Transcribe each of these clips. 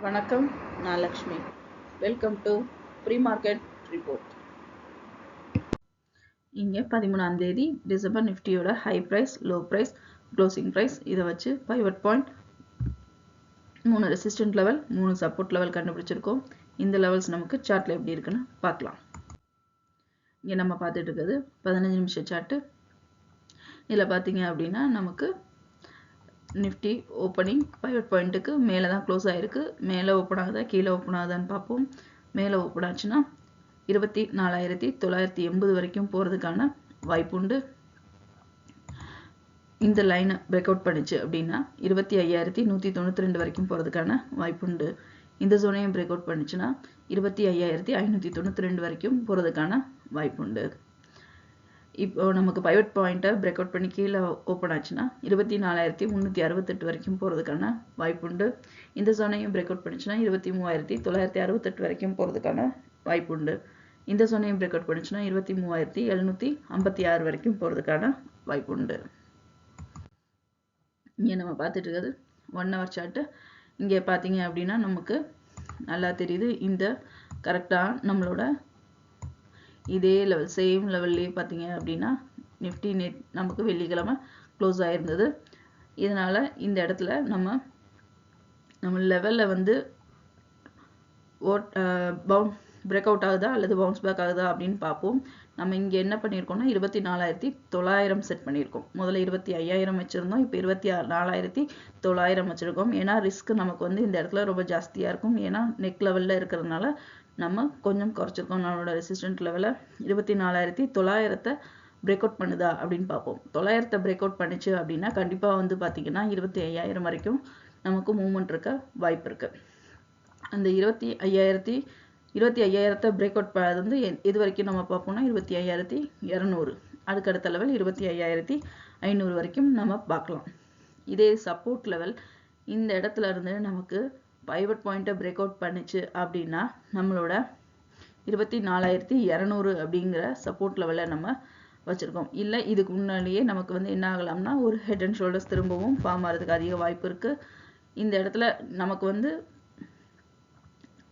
வணக்கம், நான் Lakshmi. Welcome to pre market report. இங்கே 13ஆம் தேதி டிசம்பர் நிஃப்டியோட high price, low price, closing price இதை வச்சு pivot point 3 resistant level 3 support level கண்டுபிடிச்சிருக்கோம். இந்த லெவல்ஸ் நமக்கு சார்ட்ல எப்படி இருக்குன்னு பார்க்கலாம். இங்கே நம்ம பார்த்துட்டு இருக்கிறது 15 நிமிஷம் சார்ட்டு. இதில் பார்த்தீங்க அப்படின்னா நமக்கு நிஃப்டி ஓப்பனிங் பைவட் பாயிண்ட்டுக்கு மேலே தான் க்ளோஸ் ஆகிருக்கு. மேலே ஓப்பன் ஆகுதா கீழே ஓப்பன் ஆகுதான்னு பார்ப்போம். மேலே ஓப்பன் ஆச்சுன்னா 24,980 வரைக்கும் போகிறதுக்கான வாய்ப்பு உண்டு. இந்த லைனை பிரேக் அவுட் பண்ணிச்சு அப்படின்னா 25,192 வரைக்கும் போகிறதுக்கான வாய்ப்பு உண்டு. இந்த ஜோனையும் பிரேக் அவுட் பண்ணிச்சுன்னா 25,592 வரைக்கும் போகிறதுக்கான வாய்ப்பு உண்டு. இப்போ நமக்கு பைவட் பாயிண்ட்டை பிரேக் அவுட் பண்ணி கீழே ஓப்பன் ஆச்சுன்னா 24,368 வரைக்கும் போகிறதுக்கான வாய்ப்பு உண்டு. இந்த ஜோனையும் பிரேக் அவுட் பண்ணிச்சுன்னா 23,968 வரைக்கும் போகிறதுக்கான வாய்ப்பு உண்டு. இந்த ஜோனையும் பிரேக் அவுட் பண்ணிச்சுன்னா 23,756 வரைக்கும் போகிறதுக்கான வாய்ப்பு உண்டு. இங்கே நம்ம பார்த்துட்டு இருக்கிறது 1 ஹவர் சார்ட்டு. இங்கே பார்த்தீங்க அப்படின்னா நமக்கு நல்லா தெரியுது. இந்த கரெக்டாக நம்மளோட இதே லெவல் சேம் லெவல்லே பார்த்தீங்க அப்படின்னா நிஃப்டி நமக்கு வெள்ளிக்கிழமை க்ளோஸ் ஆகிருந்தது. இதனால் இந்த இடத்துல நம்ம லெவலில் வந்து பிரேக் அவுட் ஆகுதா அல்லது பவுன்ஸ் பேக் ஆகுதா அப்படின்னு பார்ப்போம். நம்ம இங்கே என்ன பண்ணியிருக்கோம்னா 24,900 செட் பண்ணியிருக்கோம். முதல்ல 25,000 வச்சுருந்தோம். இப்போ 24,900 வச்சுருக்கோம். ஏன்னா ரிஸ்க் நமக்கு வந்து இந்த இடத்துல ரொம்ப ஜாஸ்தியாக இருக்கும். ஏன்னா நெக் லெவலில் இருக்கிறதுனால நம்ம கொஞ்சம் குறைச்சிருக்கோம். நம்மளோட ரெசிஸ்டன்ட் லெவலில் 24,900 பிரேக் அவுட் பண்ணுதா அப்படின்னு பார்ப்போம். 900 பிரேக் அவுட் பண்ணிச்சு அப்படின்னா கண்டிப்பாக வந்து பார்த்தீங்கன்னா 25,000 வரைக்கும் நமக்கு மூவ்மெண்ட் இருக்க வாய்ப்பு இருக்குது. அந்த 25,000 பிரேக் அவுட் வந்து இது வரைக்கும் நம்ம பார்ப்போம்னா 25,200. அதுக்கடுத்த லெவல் 25,500 வரைக்கும் நம்ம பார்க்கலாம். இதே சப்போர்ட் லெவல் இந்த இடத்துல இருந்து நமக்கு பைவட் பாயிண்ட்டை பிரேக் அவுட் பண்ணிச்சு அப்படின்னா நம்மளோட 24,200 அப்படிங்கிற சப்போர்ட் லெவலில் நம்ம வச்சுருக்கோம். இல்லை இதுக்கு முன்னாடியே நமக்கு வந்து என்ன ஆகலாம்னா ஒரு ஹெட் அண்ட் ஷோல்டர்ஸ் திரும்பவும் ஃபார்ம் ஆகிறதுக்கு அதிக வாய்ப்பு இருக்குது. இந்த இடத்துல நமக்கு வந்து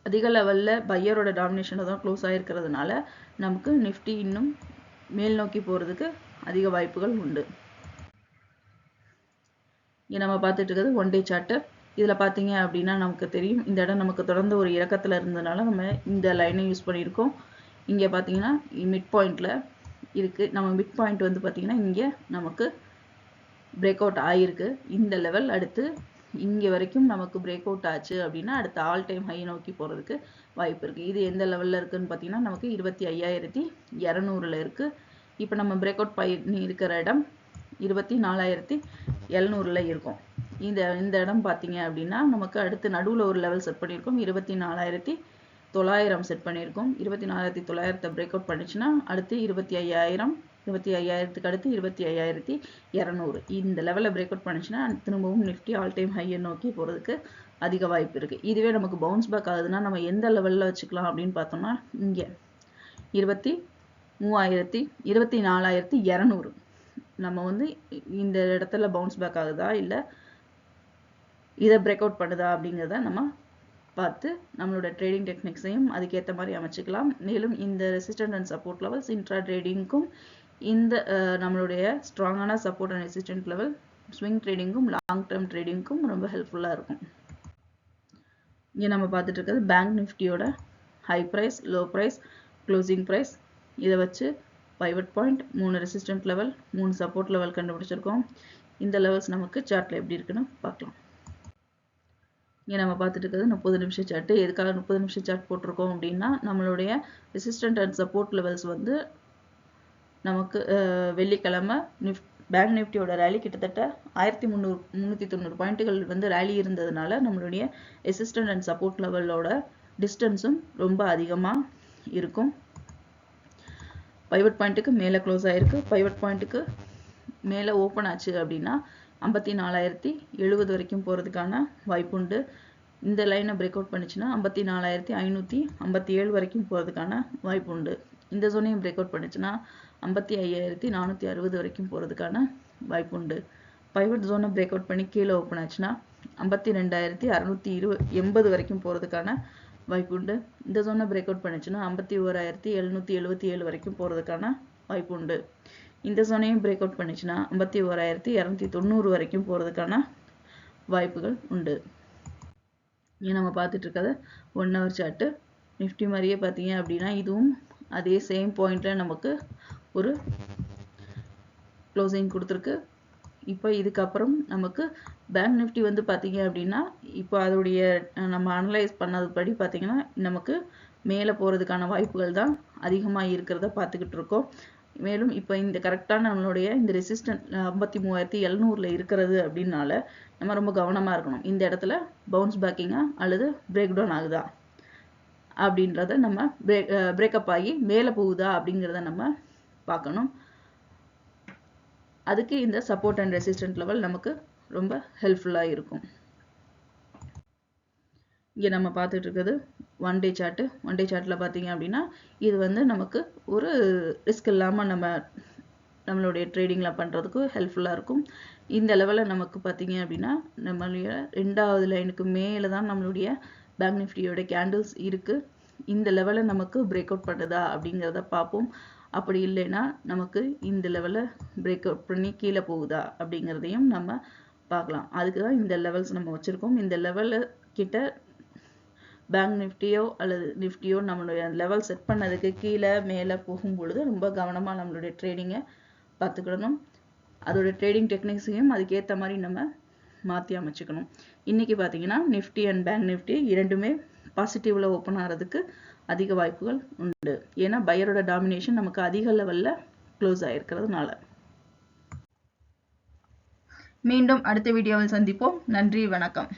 அதிக லெவலில் பையரோட டாமினேஷனில் தான் க்ளோஸ் ஆகிருக்கிறதுனால நமக்கு நிஃப்டி இன்னும் மேல் நோக்கி போகிறதுக்கு அதிக வாய்ப்புகள் உண்டு. இங்கே நம்ம பார்த்துட்டு இருக்கிறது 1 டே சார்ட்டு. இதில் பார்த்தீங்க அப்படின்னா நமக்கு தெரியும் இந்த இடம் நமக்கு தொடர்ந்து ஒரு இறக்கத்தில் இருந்ததுனால நம்ம இந்த லைனை யூஸ் பண்ணியிருக்கோம். இங்கே பார்த்தீங்கன்னா மிட் பாயிண்டில் இருக்குது. நம்ம மிட் பாயிண்ட் வந்து பார்த்தீங்கன்னா இங்கே நமக்கு பிரேக் அவுட் ஆகிருக்கு. இந்த லெவல் அடுத்து இங்கே வரைக்கும் நமக்கு பிரேக் அவுட் ஆச்சு அப்படின்னா அடுத்த ஆல் டைம் ஹை நோக்கி போகிறதுக்கு வாய்ப்பு இருக்குது. இது எந்த லெவலில் இருக்குதுன்னு பார்த்தீங்கன்னா நமக்கு 25,200 இருக்குது. இப்போ நம்ம பிரேக் அவுட் பண்ணி இருக்கிற இடம் 24,700 இருக்கும். இந்த இடம் பார்த்தீங்க அப்படின்னா நமக்கு அடுத்து நடுவில் ஒரு லெவல் செட் பண்ணியிருக்கோம். 24,900 செட் பண்ணியிருக்கோம். 24,900 பிரேக் அவுட் பண்ணிச்சுன்னா அடுத்து 25,000, 25,000க்கு அடுத்து 25,200 இந்த லெவலில் பிரேக் அவுட் பண்ணிச்சுன்னா திரும்பவும் நிஃப்டி ஆல் டைம் ஹையை நோக்கி போகிறதுக்கு அதிக வாய்ப்பு இருக்குது. இதுவே நமக்கு பவுன்ஸ் பேக் ஆகுதுன்னா நம்ம எந்த லெவலில் வச்சுக்கலாம் அப்படின்னு பார்த்தோம்னா இங்கே 24,200 நம்ம வந்து இந்த இடத்துல பவுன்ஸ் பேக் ஆகுதா இல்லை இதை பிரேக் அவுட் பண்ணுதா அப்படிங்கிறத நம்ம பார்த்து நம்மளோட ட்ரேடிங் டெக்னிக்ஸையும் அதுக்கேற்ற மாதிரி அமைச்சிக்கலாம். மேலும் இந்த resistant and support levels intra ட்ரேடிங்க்கும் இந்த நம்மளுடைய ஸ்ட்ராங்கான support and resistant level swing ட்ரேடிங்கும் லாங் டேர்ம் ட்ரேடிங்க்கும் ரொம்ப ஹெல்ப்ஃபுல்லாக இருக்கும். இங்கே நம்ம பார்த்துட்டு இருக்கிறது பேங்க் நிஃப்டியோட high price, low price, closing price இதை வச்சு pivot point 3 resistant level 3 support level கண்டுபிடிச்சிருக்கோம். இந்த லெவல்ஸ் நமக்கு சார்ட்டில் எப்படி இருக்குன்னு பார்க்கலாம். இங்கே நம்ம பார்த்துட்டு இருக்கிறது 30 நிமிஷம் சார்ட்டு. எதுக்காக 30 நிமிஷம் சார்ட் போட்டிருக்கோம் அப்படின்னா நம்மளுடைய ரெசிஸ்டன்ட் அண்ட் சப்போர்ட் லெவல்ஸ் வந்து நமக்கு வெள்ளிக்கிழமை பேங்க் நிஃப்டியோட ரேலி கிட்டத்தட்ட 1,390 பாயிண்ட்டுகள் வந்து ரேலி இருந்ததுனால நம்மளுடைய ரெசிஸ்டன்ட் அண்ட் சப்போர்ட் லெவலோட டிஸ்டன்ஸும் ரொம்ப அதிகமாக இருக்கும். பைவட் பாயிண்ட்டுக்கு மேலே க்ளோஸ் ஆகிருக்கு. பைவட் பாயிண்ட்டுக்கு மேலே ஓப்பன் ஆச்சு அப்படின்னா 54,070 வரைக்கும் போகிறதுக்கான வாய்ப்பு உண்டு. இந்த லைனை பிரேக் அவுட் பண்ணிச்சுன்னா 54,557 வரைக்கும் போகிறதுக்கான வாய்ப்பு உண்டு. இந்த ஜோனையும் பிரேக் அவுட் பண்ணிச்சுன்னா 55,460 வரைக்கும் போகிறதுக்கான வாய்ப்பு உண்டு. பைவட் ஜோனை பிரேக் அவுட் பண்ணி கீழே ஓப்பன் ஆச்சுன்னா 52,680 வரைக்கும் போறதுக்கான வாய்ப்பு உண்டு. இந்த ஜோனை பிரேக் அவுட் பண்ணுச்சுன்னா 51,777 வரைக்கும் போறதுக்கான வாய்ப்பு உண்டு. இந்த ஜோனையும் பிரேக் அவுட் பண்ணுச்சுன்னா 51,290 வரைக்கும் போறதுக்கான வாய்ப்புகள் உண்டு. இங்க நம்ம பார்த்துட்டு இருக்கிறது 1 hour சார்ட். நிஃப்டி மாதிரியே பார்த்தீங்க அப்படின்னா இதுவும் அதே சேம் பாயிண்ட்ல நமக்கு ஒரு க்ளோசிங் கொடுத்துருக்கு. இப்போ இதுக்கப்புறம் நமக்கு பேங்க் நிஃப்டி வந்து பார்த்தீங்க அப்படின்னா இப்போ அதோடைய நம்ம அனலைஸ் பண்ணதுபடி பார்த்தீங்கன்னா நமக்கு மேலே போகிறதுக்கான வாய்ப்புகள் தான் அதிகமாக இருக்கிறத பார்த்துக்கிட்டு இருக்கோம். மேலும் இப்போ இந்த கரெக்டான நம்மளுடைய இந்த ரெசிஸ்டன்ட் 53,700ல இருக்கிறது அப்படின்னால நம்ம ரொம்ப கவனமாக இருக்கணும். இந்த இடத்துல பவுன்ஸ் பேக்கிங்கா அல்லது பிரேக் டவுன் ஆகுதா அப்படின்றத நம்ம பிரேக்கப் ஆகி மேலே போகுதா அப்படிங்கிறத நம்ம பார்க்கணும். அதுக்கு இந்த சப்போர்ட் அண்ட் ரெசிஸ்டன்ட் லெவல் நமக்கு ரொம்ப ஹெல்ப்ஃபுல்லாக இருக்கும். இங்கே நம்ம பார்த்துட்டு இருக்கிறது 1 day சார்ட்டு. 1 day சார்ட்டில் பார்த்தீங்க அப்படின்னா இது வந்து நமக்கு ஒரு ரிஸ்க் இல்லாமல் நம்மளுடைய ட்ரேடிங்கில் பண்ணுறதுக்கு ஹெல்ப்ஃபுல்லாக இருக்கும். இந்த லெவலில் நமக்கு பார்த்தீங்க அப்படின்னா நம்மளுடைய 2வது லைனுக்கு மேலே தான் நம்மளுடைய பேங்க் நிஃப்டியோட கேண்டில்ஸ் இருக்குது. இந்த லெவலில் நமக்கு பிரேக் அவுட் பண்ணுதா அப்படிங்கிறத பார்ப்போம். அப்படி இல்லைன்னா நமக்கு இந்த லெவலில் பிரேக் அவுட் பண்ணி கீழே போகுதா அப்படிங்கிறதையும் நம்ம பார்க்கலாம். அதுக்கு தான் இந்த லெவல்ஸ் நம்ம வச்சுருக்கோம். இந்த லெவலில் கிட்ட பேங்க் நிஃப்டியோ அல்லது நிஃப்டியோ நம்மளுடைய லெவல் செட் பண்ணதுக்கு கீழே மேலே போகும் பொழுது ரொம்ப கவனமாக நம்மளுடைய ட்ரேடிங்கை பார்த்துக்கிடணும். அதோட ட்ரேடிங் டெக்னிக்ஸையும் அதுக்கேற்ற மாதிரி நம்ம மாற்றி அமைச்சுக்கணும். இன்றைக்கி பார்த்தீங்கன்னா நிஃப்டி அண்ட் பேங்க் நிஃப்டி இரண்டுமே பாசிட்டிவில் ஓப்பன் ஆகிறதுக்கு அதிக வாய்ப்புகள் உண்டு. ஏன்னா பையரோட டாமினேஷன் நமக்கு அதிக லெவலில் க்ளோஸ் ஆகிருக்கிறதுனால. மீண்டும் அடுத்த வீடியோவில் சந்திப்போம். நன்றி, வணக்கம்.